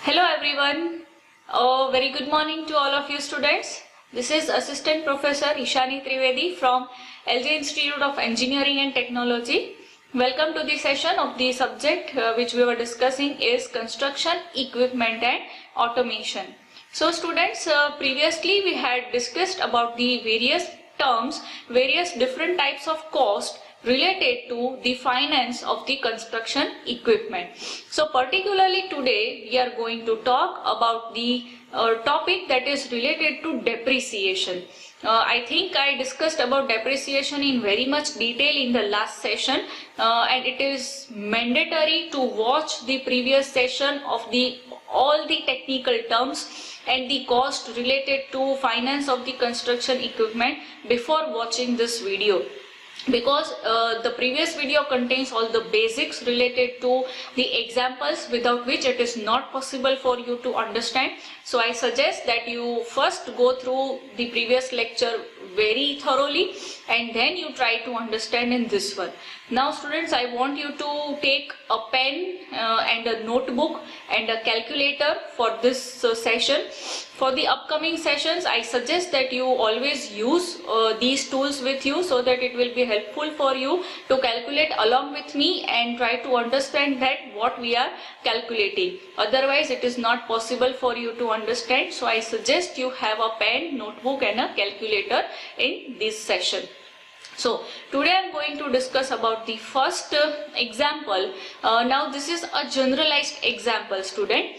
Hello everyone. A very good morning to all of you students. This is Assistant Professor Ishani Trivedi from LJ Institute of Engineering and Technology. Welcome to the session of the subject which we were discussing is construction equipment and automation. So students, previously we had discussed about the various terms, various different types of cost related to the finance of the construction equipment. So particularly today we are going to talk about the topic that is related to depreciation. I think I discussed about depreciation in very much detail in the last session and it is mandatory to watch the previous session of all the technical terms and the cost related to finance of the construction equipment before watching this video, because the previous video contains all the basics related to the examples without which it is not possible for you to understand. So I suggest that you first go through the previous lecture very thoroughly and then you try to understand in this one. Now students, I want you to take a pen and a notebook and a calculator for this session. For the upcoming sessions, I suggest that you always use these tools with you so that it will be helpful for you to calculate along with me and try to understand that what we are calculating. Otherwise, it is not possible for you to understand. So I suggest you have a pen, notebook and a calculator in this session. So today I am going to discuss about the first example. Now this is a generalized example, student.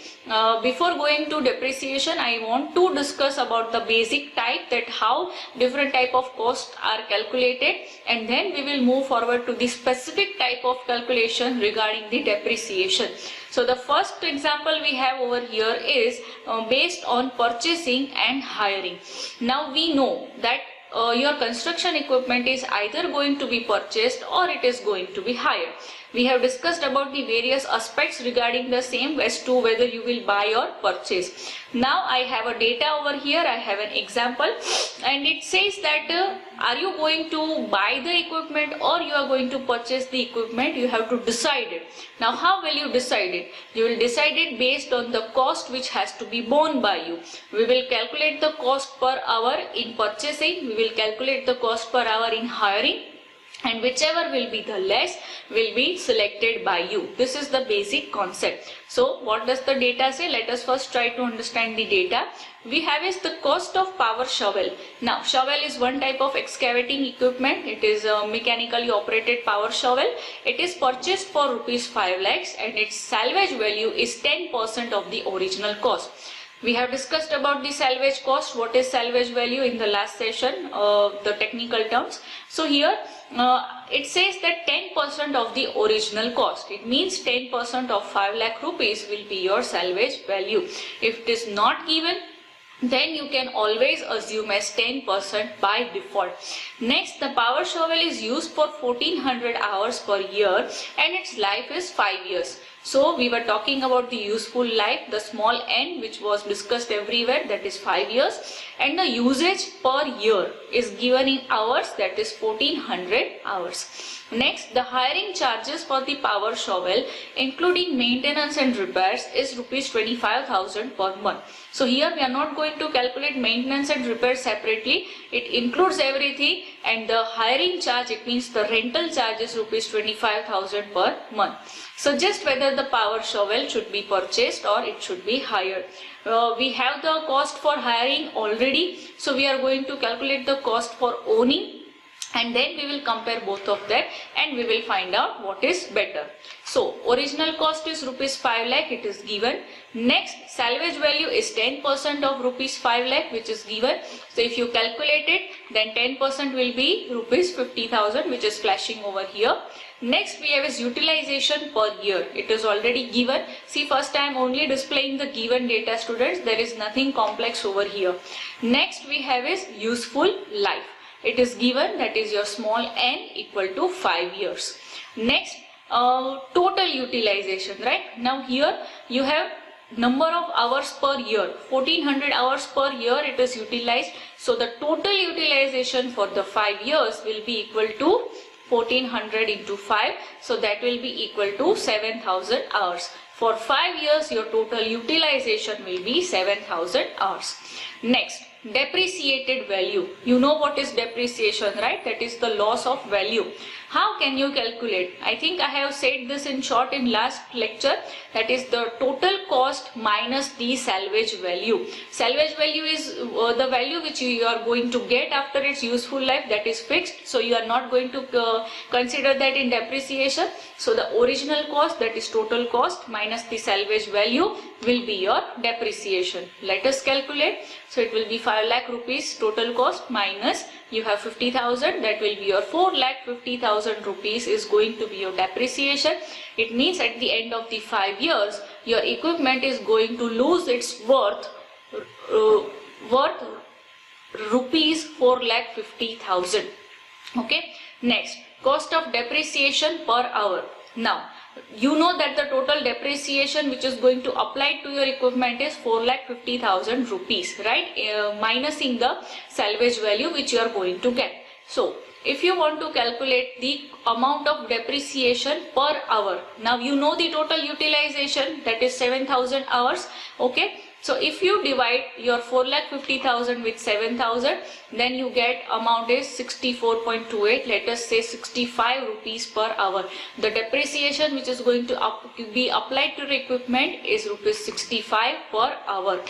Before going to depreciation, I want to discuss about the basic type, that how different type of costs are calculated, and then we will move forward to the specific type of calculation regarding the depreciation. So the first example we have over here is based on purchasing and hiring. Now we know that your construction equipment is either going to be purchased or it is going to be hired. We have discussed about the various aspects regarding the same as to whether you will buy or purchase. Now I have a data over here, I have an example and it says that are you going to buy the equipment or you are going to purchase the equipment? You have to decide it. Now how will you decide it? You will decide it based on the cost which has to be borne by you. We will calculate the cost per hour in purchasing, we will calculate the cost per hour in hiring, and whichever will be the less will be selected by you. This is the basic concept. So what does the data say? Let us first try to understand the data. We have is the cost of power shovel. Now shovel is one type of excavating equipment. It is a mechanically operated power shovel. It is purchased for rupees 5 lakhs and its salvage value is 10% of the original cost. We have discussed about the salvage cost, what is salvage value in the last session, the technical terms. So here it says that 10% of the original cost. It means 10% of 5 lakh rupees will be your salvage value. If it is not given, then you can always assume as 10% by default. Next, the power shovel is used for 1400 hours per year and its life is 5 years. So we were talking about the useful life, the small n which was discussed everywhere, that is 5 years, and the usage per year is given in hours, that is 1400 hours. Next, the hiring charges for the power shovel including maintenance and repairs is rupees 25,000 per month. So here we are not going to calculate maintenance and repairs separately. It includes everything, and the hiring charge, it means the rental charge, is rupees 25,000 per month. Suggest whether the power shovel should be purchased or it should be hired. We have the cost for hiring already, so we are going to calculate the cost for owning, and then we will compare both of them and we will find out what is better. So original cost is rupees 5 lakh, it is given. Next, salvage value is 10% of rupees 5 lakh, which is given. So if you calculate it, then 10% will be rupees 50,000, which is flashing over here. Next we have is utilization per year. It is already given. See, first I am only displaying the given data, students. There is nothing complex over here. Next we have is useful life. It is given, that is your small n equal to 5 years. Next, total utilization, right? Now here you have number of hours per year, 1400 hours per year it is utilized. So the total utilization for the 5 years will be equal to 1400 into 5, so that will be equal to 7000 hours. For 5 years, your total utilization will be 7,000 hours. Next, depreciated value. You know what is depreciation, right? That is the loss of value. How can you calculate? I think I have said this in short in last lecture. That is the total cost minus the salvage value. Salvage value is the value which you are going to get after its useful life, that is fixed. So you are not going to consider that in depreciation. So the original cost, that is total cost minus the salvage value, will be your depreciation. Let us calculate. So it will be 5 lakh rupees total cost minus you have 50,000, that will be your 4,50,000 rupees is going to be your depreciation. It means at the end of the 5 years, your equipment is going to lose its worth rupees 4,50,000. Okay. Next, cost of depreciation per hour. Now, you know that the total depreciation which is going to apply to your equipment is 4,50,000 rupees, right? Minusing the salvage value which you are going to get. So, if you want to calculate the amount of depreciation per hour, now you know the total utilization, that is 7,000 hours. Okay. So if you divide your 4,50,000 with 7,000, then you get amount is 64.28. Let us say 65 rupees per hour. The depreciation which is going to be applied to the equipment is rupees 65 per hour.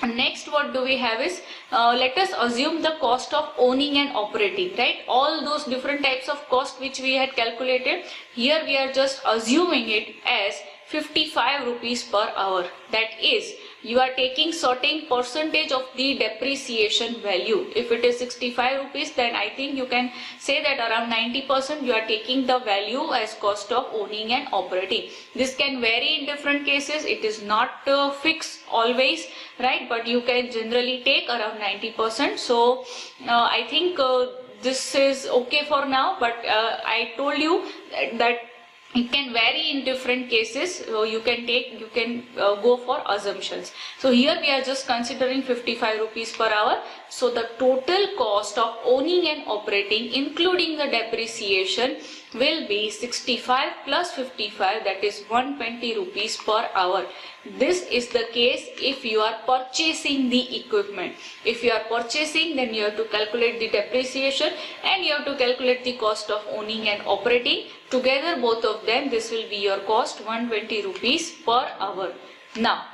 Next, what do we have is, let us assume the cost of owning and operating, right? All those different types of cost which we had calculated, here we are just assuming it as 55 rupees per hour. That is, you are taking certain percentage of the depreciation value. If it is 65 rupees, then I think you can say that around 90% you are taking the value as cost of owning and operating. This can vary in different cases. It is not fixed always, right? But you can generally take around 90%. So I think this is okay for now, but I told you that it can vary in different cases. So you can go for assumptions. So here we are just considering 55 rupees per hour. So the total cost of owning and operating, including the depreciation, will be 65 plus 55, that is 120 rupees per hour. This is the case if you are purchasing the equipment. If you are purchasing, then you have to calculate the depreciation and you have to calculate the cost of owning and operating. Together both of them, this will be your cost 120 rupees per hour. Now,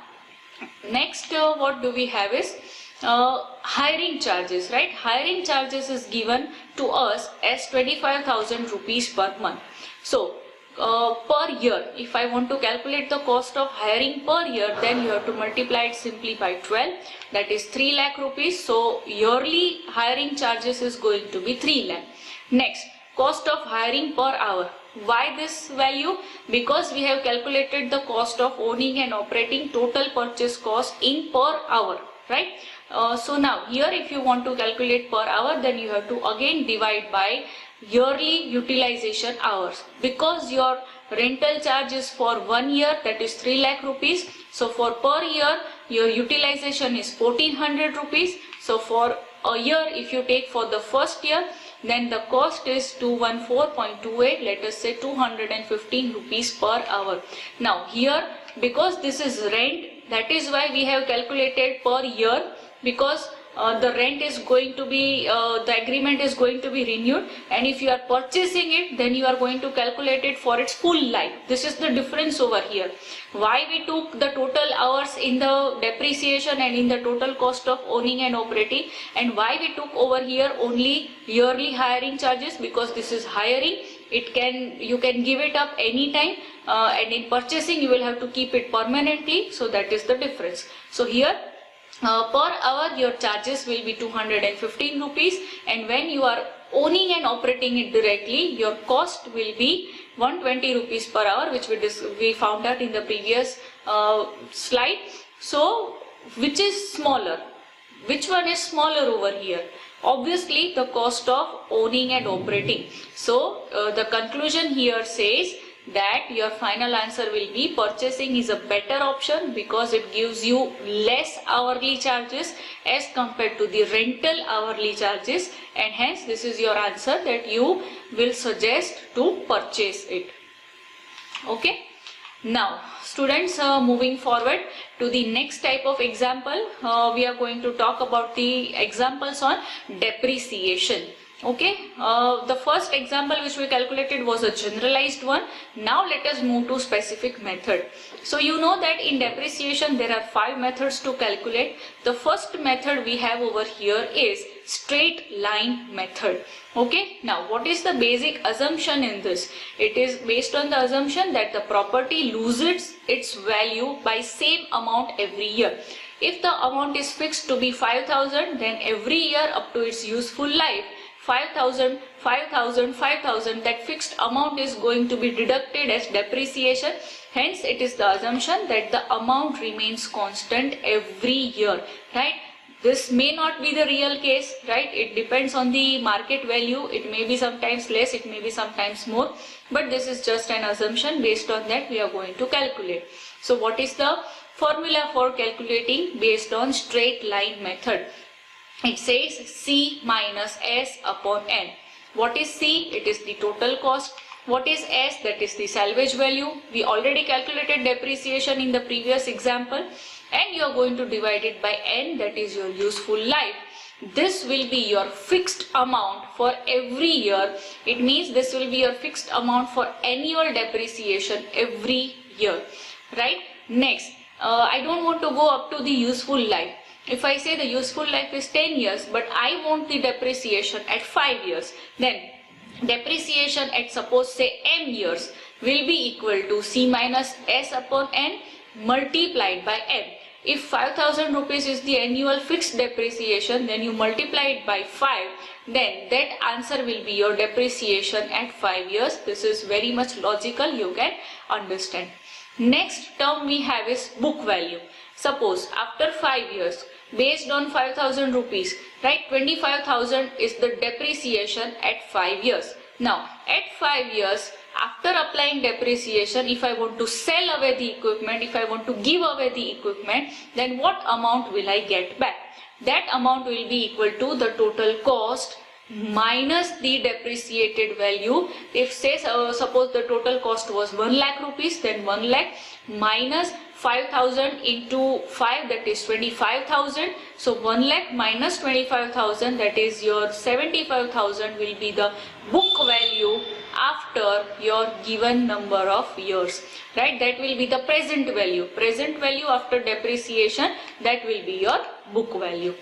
next what do we have is hiring charges, right? Hiring charges is given to us as 25,000 rupees per month. So per year, if I want to calculate the cost of hiring per year, then you have to multiply it simply by 12, that is 3 lakh rupees. So yearly hiring charges is going to be 3 lakh. Next, cost of hiring per hour. Why this value? Because we have calculated the cost of owning and operating total purchase cost in per hour, right? So now here if you want to calculate per hour, then you have to again divide by yearly utilization hours. Because your rental charge is for 1 year, that is 3 lakh rupees. So for per year, your utilization is 1400 rupees. So for a year, if you take for the first year, then the cost is 214.28, let us say 215 rupees per hour. Now here, because this is rent, that is why we have calculated per year, because the rent is going to be, the agreement is going to be renewed, and if you are purchasing it, then you are going to calculate it for its full life. This is the difference over here. Why we took the total hours in the depreciation and in the total cost of owning and operating, and why we took over here only yearly hiring charges, because this is hiring. You can give it up anytime, and in purchasing you will have to keep it permanently. So that is the difference. So here per hour your charges will be 215 rupees, and when you are owning and operating it directly, your cost will be 120 rupees per hour, which we found out in the previous slide. So which is smaller? Which one is smaller over here? Obviously the cost of owning and operating. So the conclusion here says that your final answer will be purchasing is a better option, because it gives you less hourly charges as compared to the rental hourly charges, and hence this is your answer that you will suggest to purchase it. Okay. Now students, moving forward to the next type of example, we are going to talk about the examples on depreciation. Okay, the first example which we calculated was a generalized one. Now let us move to specific method. So you know that in depreciation there are 5 methods to calculate. The first method we have over here is straight line method. Okay, now what is the basic assumption in this? It is based on the assumption that the property loses its value by same amount every year. If the amount is fixed to be 5,000, then every year up to its useful life, 5,000, 5,000, 5,000, that fixed amount is going to be deducted as depreciation. Hence, it is the assumption that the amount remains constant every year, right? This may not be the real case, right? It depends on the market value. It may be sometimes less, it may be sometimes more, but this is just an assumption. Based on that, we are going to calculate. So, what is the formula for calculating based on straight line method? It says C minus S upon N. What is C? It is the total cost. What is S? That is the salvage value. We already calculated depreciation in the previous example, and you are going to divide it by N, that is your useful life. This will be your fixed amount for every year. It means this will be your fixed amount for annual depreciation every year, right? Next, I don't want to go up to the useful life. If I say the useful life is 10 years, but I want the depreciation at 5 years, then depreciation at suppose say M years will be equal to C minus S upon N multiplied by M. If 5,000 rupees is the annual fixed depreciation, then you multiply it by 5, then that answer will be your depreciation at 5 years. This is very much logical, you can understand. Next term we have is book value. Suppose after 5 years, based on 5,000 rupees, right, 25,000 is the depreciation at 5 years. Now, at 5 years, after applying depreciation, if I want to sell away the equipment, if I want to give away the equipment, then what amount will I get back? That amount will be equal to the total cost minus the depreciated value. If say suppose the total cost was 1 lakh rupees, then 1 lakh minus 5,000 into 5, that is 25,000. So 1 lakh minus 25,000, that is your 75,000 will be the book value after your given number of years, right? That will be the present value. Present value after depreciation, that will be your book value.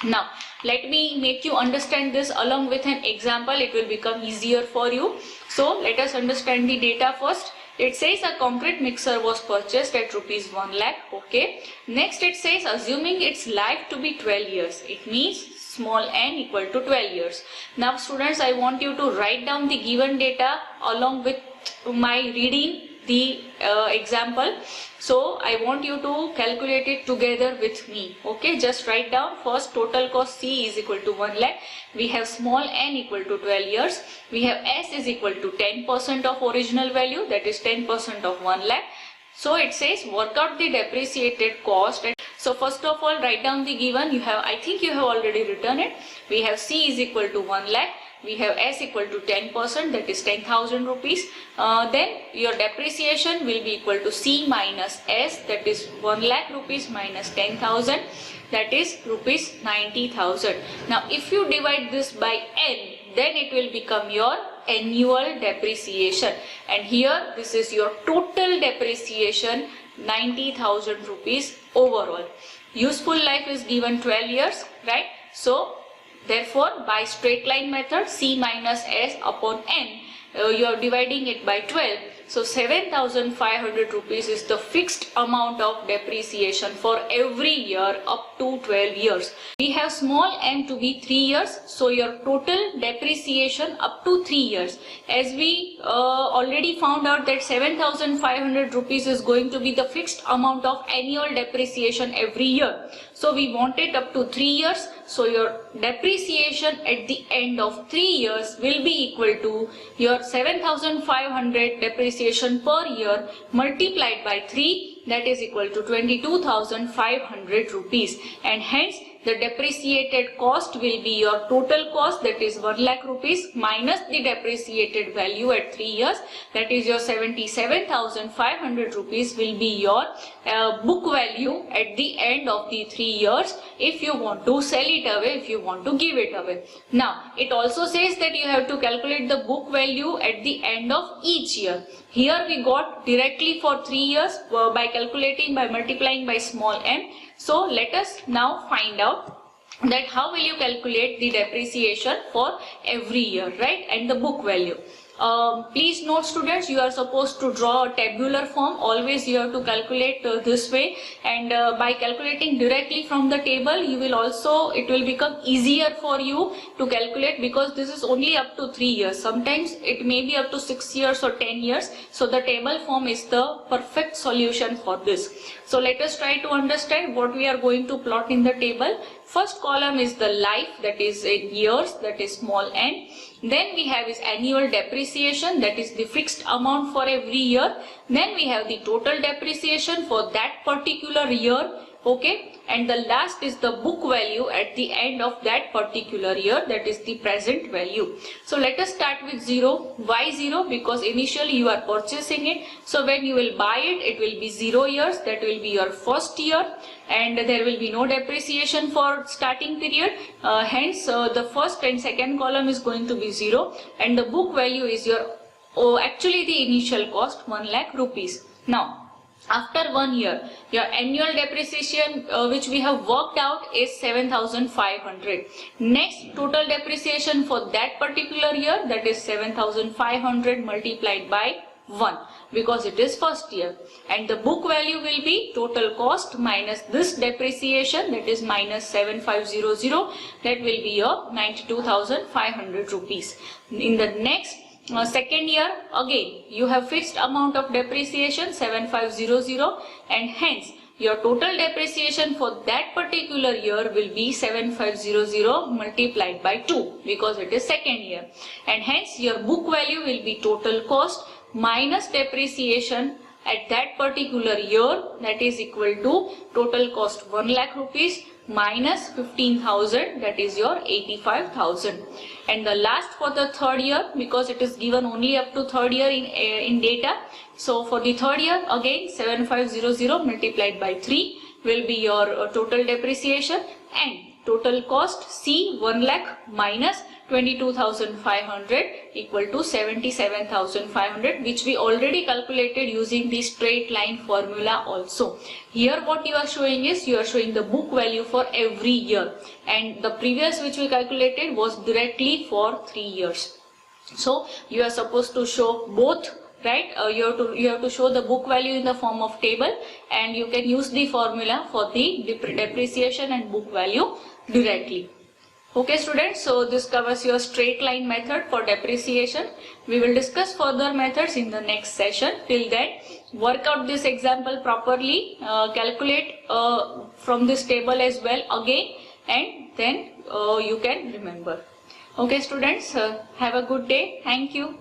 Now, let me make you understand this along with an example. It will become easier for you. So, let us understand the data first. It says a concrete mixer was purchased at rupees 1 lakh. Okay. Next, it says assuming its life to be 12 years. It means small n equal to 12 years. Now, students, I want you to write down the given data along with my reading the example. So I want you to calculate it together with me. Okay, just write down first total cost C is equal to 1 lakh. We have small n equal to 12 years. We have S is equal to 10% of original value, that is 10% of 1 lakh. So it says work out the depreciated cost. So first of all, write down the given. You have, I think you have already written it. We have C is equal to 1 lakh. We have S equal to 10%, that is 10,000 rupees. Then your depreciation will be equal to C minus S, that is 1 lakh rupees minus 10,000, that is rupees 90,000. Now if you divide this by N, then it will become your annual depreciation. And here this is your total depreciation, 90,000 rupees overall. Useful life is given 12 years, right? So therefore, by straight line method, C minus S upon N, you are dividing it by 12. So 7,500 rupees is the fixed amount of depreciation for every year up to 12 years. We have small m to be 3 years. So your total depreciation up to 3 years. As we already found out that 7,500 rupees is going to be the fixed amount of annual depreciation every year. So we want it up to 3 years. So your depreciation at the end of 3 years will be equal to your 7,500 depreciation per year multiplied by 3, that is equal to 22,500 rupees. And hence the depreciated cost will be your total cost, that is 1 lakh rupees, minus the depreciated value at 3 years, that is your 77,500 rupees will be your book value at the end of the 3 years if you want to sell it away, if you want to give it away. Now it also says that you have to calculate the book value at the end of each year. Here we got directly for 3 years by calculating, by multiplying by small m. So let us now find out that how will you calculate the depreciation for every year, right, and the book value. Please note students, you are supposed to draw a tabular form. Always you have to calculate this way, and by calculating directly from the table, you will also, it will become easier for you to calculate, because this is only up to 3 years. Sometimes it may be up to 6 years or 10 years. So the table form is the perfect solution for this. So let us try to understand what we are going to plot in the table. First column is the life, that is in years, that is small n. Then we have is annual depreciation, that is the fixed amount for every year. Then we have the total depreciation for that particular year. Okay, and the last is the book value at the end of that particular year, that is the present value. So let us start with 0. Why 0? Because initially you are purchasing it. So when you will buy it, it will be 0 years, that will be your first year, and there will be no depreciation for starting period. Hence the first and second column is going to be 0, and the book value is your actually the initial cost, 1 lakh rupees. Now after 1 year, your annual depreciation which we have worked out is 7,500. Next, total depreciation for that particular year, that is 7,500 multiplied by 1, because it is first year, and the book value will be total cost minus this depreciation, that is minus 7,500, that will be your 92,500 rupees. In the next second year, again you have fixed amount of depreciation 7500, and hence your total depreciation for that particular year will be 7500 multiplied by 2, because it is second year, and hence your book value will be total cost minus depreciation at that particular year, that is equal to total cost 1 lakh rupees minus 15,000, that is your 85,000. And the last for the third year, because it is given only up to third year in data. So for the third year, again 7500 multiplied by 3 will be your total depreciation, and total cost C 1 lakh minus 22,500 equal to 77,500, which we already calculated using the straight line formula also. Here what you are showing is, you are showing the book value for every year, and the previous which we calculated was directly for 3 years. So you are supposed to show both, right? You have to show the book value in the form of table, and you can use the formula for the depreciation and book value directly. Okay students, so this covers your straight line method for depreciation. We will discuss further methods in the next session. Till then, work out this example properly, calculate from this table as well again, and then you can remember. Okay students, have a good day. Thank you.